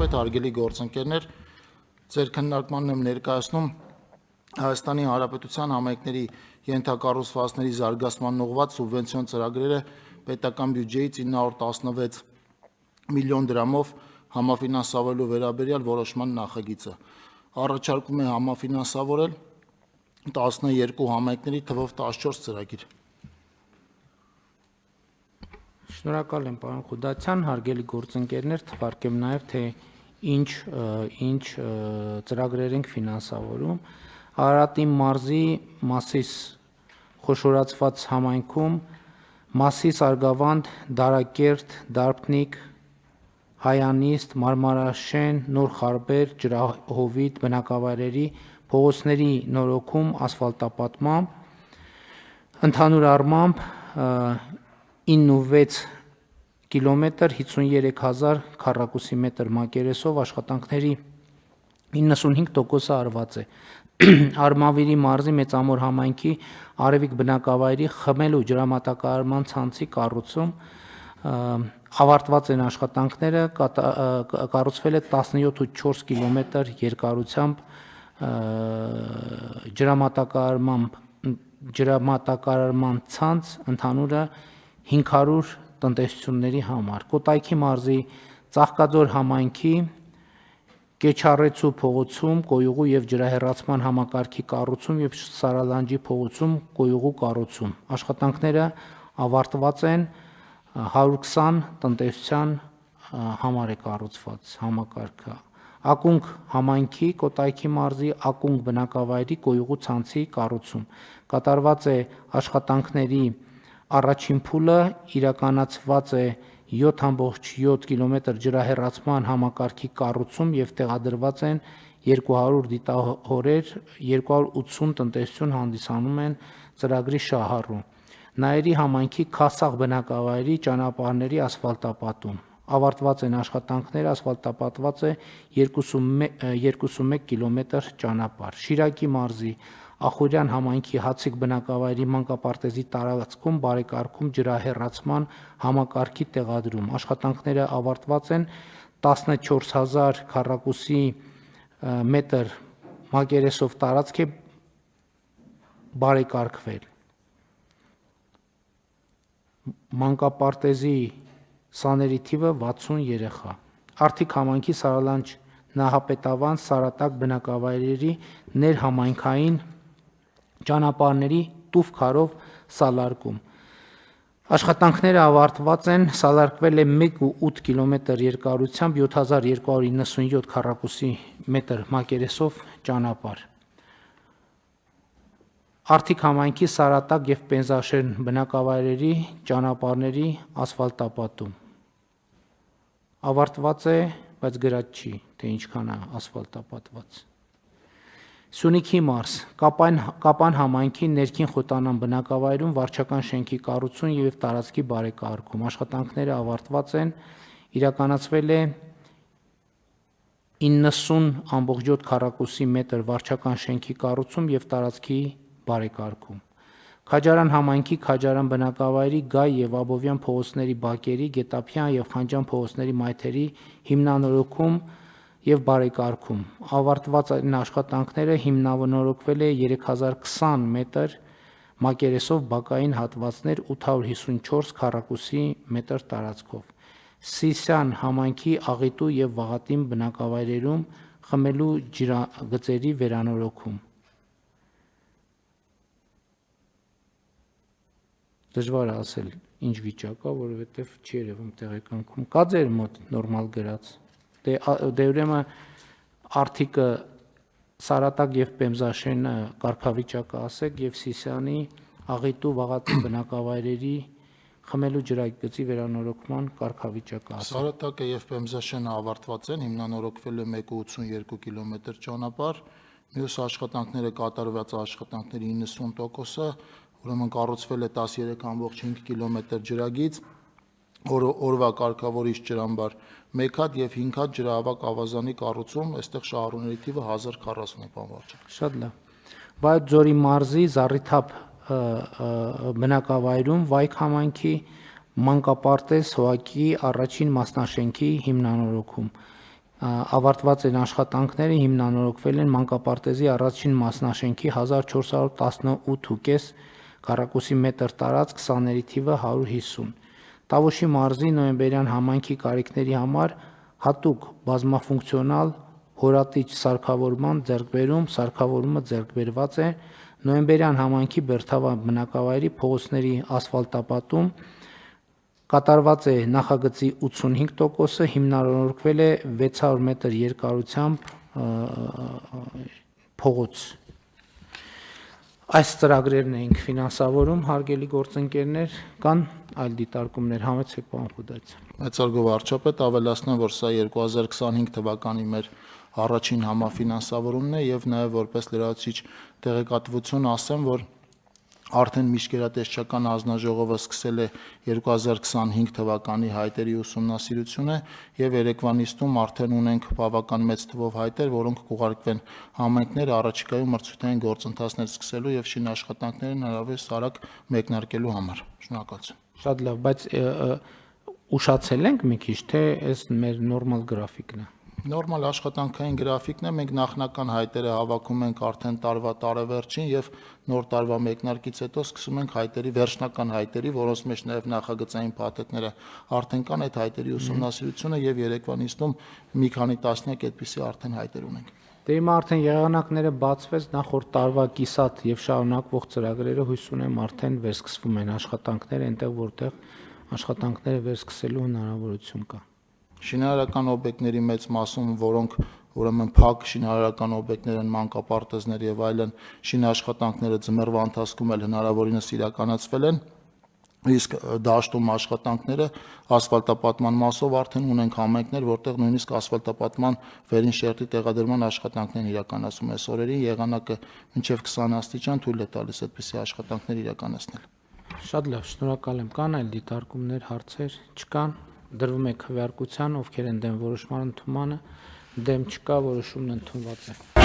Պետ, հարգելի գործընկերներ, ձեր քննարկմանն եմ ներկայացնում Հայաստանի Հանրապետության համայնքների ենթակառուցվածքների զարգացման ուղղված սուբվենցիոն ծրագրերը պետական բյուջեից 916 միլիոն դրամով համաֆինանսավորելու վերաբերյալ որոշման նախագիծը։ Առաջարկում է համաֆինանսավորել 12 համայնքների թվով 14 ծրագիր։ Շնորհակալ եմ, պարոն Խուդացյան, հարգելի գործընկերներ, թվարկեմ նաև թե ինչ ծրագրեր ենք ֆինանսավորում։ Արարատի մարզի Մասիս խոշորացված համայնքում Մասիս, Արգավանդ, Դարակերտ, Դարբնիկ, Հայանիստ, Մարմարաշեն, Նոր Խարբեր, Ջրահովիտ բնակավայրերի փողոցների նորոգում ասֆալտապատմամբ, ընդհանուր առմամբ 9.6 կիլոմետր 53,000 քառակուսի մետր մակերեսով աշխատանքների 95%-ը արված է։ Արմավիրի մարզի Մեծամոր համայնքի Արևիկ բնակավայրի խմելու ջրամատակարարման ցանցի կառուցում ավարտված են աշխատանքները, կառուցվել է 17.4 կիլոմետր երկարությամբ ջրամատակարարման ցանց, ընդհանուրը 500 տնտեսությունների համար։ Կոտայքի մարզի Ծաղկաձոր համայնքի Կեչարեցու փողոցում կոյուղու եւ ջրահեռացման համակարգի կառուցում եւ Սարալանջի փողոցում կոյուղու կառուցում։ Աշխատանքները ավարտված են, 120 տնտեսության համար է կառուցված համակարգը։ Ակունք համայնքի Կոտայքի մարզի Ակունք բնակավայրի կոյուղու ցանցի կառուցում։ Կատարված է աշխատանքների առաջին փուլը, իրականացված է 7.7 կիլոմետր ջրահեռացման համակարգի կառուցում եւ տեղադրված են 200 դիտահորեր, 280 տնտեսություն հանդիսանում են ծրագրի շահառու։ Նայերի համայնքի Քասաղ բնակավայրի ճանապարհների ասֆալտապատում։ Ավարտված են աշխատանքները, ասֆալտապատված է 21 կիլոմետր ճանապարհ։ Շիրակի մարզի Ախուրյան համայնքի Հացիկ բնակավայրի մանկապարտեզի տարածքում բարեկարգում ջրահեռացման համակարգի տեղադրում։ Աշխատանքները ավարտված են, 14,000 քառակուսի մետր մակերեսով տարածք է բարեկարգվել։ Մանկապարտեզի սաների թիվը 60 երեխա։ Արթիկ համայնքի Սարալանջ Նահապետավան Սարատակ բնակավայրերի ներհամայնքային ճանապարհների տուֆ քարով սալարկում։ Աշխատանքները ավարտված են, սալարկվել է 1.8 կիլոմետր երկարությամբ 7297 քառակուսի մետր մակերեսով ճանապարհ։ Արթիկ համայնքի Սարատակ եւ Պենզաշեն բնակավայրերի ճանապարհների ասֆալտապատում։ Ավարտված է, բայց գրած չի, թե ինչքան է ասֆալտապատված։ Սյունիքի մարզ Կապան համայնքի ներքին Խոտանան բնակավայրում վարչական շենքի կառուցում եւ տարածքի բարեկարգում։ Աշխատանքները ավարտված են, իրականացվել է 90.7 քառակուսի մետր վարչական շենքի կառուցում եւ տարածքի բարեկարգում։ Քաջարան համայնքի Քաջարան բնակավայրի Գայ եւ Աբովյան փողոցների բակերի, Գետափյան եւ Խանջան փողոցների մայթերի հիմնանորոգում եւ բարեկարգում։ Ավարտված են աշխատանքները, հիմնանորոգվել է 3020 մետր մակերեսով բակային հատվածներ 854 քառակուսի մետր տարածքով։ Սիսյան համայնքի Աղիտու եւ Վաղատին բնակավայրերում խմելու ջրագծերի վերանորոգում։ Դժվար է ասել ինչ վիճակ է, որովհետեւ չի երևում տեղեկանքում։ Կա ձեր մոտ նորմալ գրած։ Դե ուրեմն Արթիկը Սարատակ եւ Պեմզաշենը կարգավիճակը ասեք եւ Սիսյանի Աղիտու Վաղատին բնակավայրերի խմելու ջրագծի վերանորոգման կարգավիճակը ասեք։ Սարատակը եւ Պեմզաշենը ավարտված են, հիմնանորոգվել է 1.82 կիլոմետր ճանապարհ, մյուս աշխատանքները կատարված աշխատանքների 90%-ը, ուրեմն կառուցվել է 13.5 կիլոմետր ջրագիծ, օրվա կարգավորիչ ջրամբար 1 հատ եւ 5 հատ ջրահավաք ավազանի կառուցում, այստեղ շահառուների թիվը 1040 է, պարոն վարչապետ։ Շատ լավ։ Վայոց ձորի մարզի Զառիթափ բնակավայրում Վայք համայնքի մանկապարտեզ Հոակի առաջին մասնաշենքի հիմնանորոգում։ ավարտված են աշխատանքները, հիմնանորոգվել են մանկապարտեզի առաջին մասնաշենքի 1418.5 քառակուսի մետր տարածք, սաների թիվը 150։ Տավուշի մարզի նոյեմբերյան համայնքի կարիքների համար հատուկ բազմաֆունկցիոնալ հորատիչ սարքավորման ձեռքբերում, սարքավորումը ձեռքբերված է, նոյեմբերյան համայնքի Բերթավան բնակավայրի փողոցների ասֆալտապատում կատարված է նախագծի 85%-ը, հիմնանորոգվել է 600 մետր երկարությամբ փողոց։ Այս ծրագրերն էինք ֆինանսավորում, հարգելի գործընկերներ, կան այլ դիտարկումներ, համեցեք պարոն Խուդայցյան։ Մեծարգո վարչապետ, ավելացնեմ, որ սա 2025 թվականի մեր առաջին համաֆինանսավորումն է եւ նաեւ որպես լրացուցիչ տեղեկատվություն ասեմ, որ արդեն Միջգերատեսչական հանձնաժողովը սկսել է 2025 թվականի հայտերի ուսումնասիրությունը եւ երեկվա նիստում արդեն ունենք բավական մեծ թվով հայտեր, որոնք կուղարկվեն համայնքները առաջիկայում մրցութային գործընթացներ սկսելու եւ շինաշխատանքներն հնարավորինս արագ մեկնարկելու համար։ Շնորհակալություն։ Շատ լավ, բայց ուշացել ենք մի քիչ, թե այս մեր նորմալ գրաֆիկն է։ Նորմալ աշխատանքային գրաֆիկն է, մենք նախնական հայտերը հավաքում ենք արդեն տարվա տարեվերջին եւ նոր տարվա մեկնարկից հետո սկսում ենք հայտերի վերջնական հայտերի, որոնց մեջ նաեւ նախագծային փաթեթները արդեն կան, այդ հայտերի ուսումնասիրությունը եւ երեկվա նիստում մի քանի տասնյակ այդպիսի արդեն հայտեր ունենք։ Դե հիմա արդեն եղանակները բացվեց, նախորդ տարվա կիսատ եւ շարունակվող ծրագրերը հույս ունեմ արդեն վերսկսվում են աշխատանքները, այնտեղ որտեղ աշխատանքները վերսկսելու հնարավորություն կա։ Շինարարական օբյեկտների մեծ մասում, որոնք ուրեմն փակ շինարարական օբյեկտներ են, մանկապարտեզներ եւ այլն, շինաշխատանքները ձմեռվա ընթացքում էլ հնարավորինս իրականացվել են, իսկ դաշտում աշխատանքները ասֆալտապատման մասով արդեն ունենք համայնքներ, որտեղ նույնիսկ ասֆալտապատման վերին շերտի տեղադրման աշխատանքներն իրականացում այս օրերին, եղանակը մինչև 20 աստիճան թույլ է տալիս այդպիսի աշխատանքներ իրականացնել։ Շատ լավ, շնորհակալ եմ։ Կան այլ դիտարկումներ, հարցեր չկան։ Դրվում է քվեարկության, ովքեր են դեմ որոշման ընդունմանը, դեմ չկա, որոշումն ընդունված է։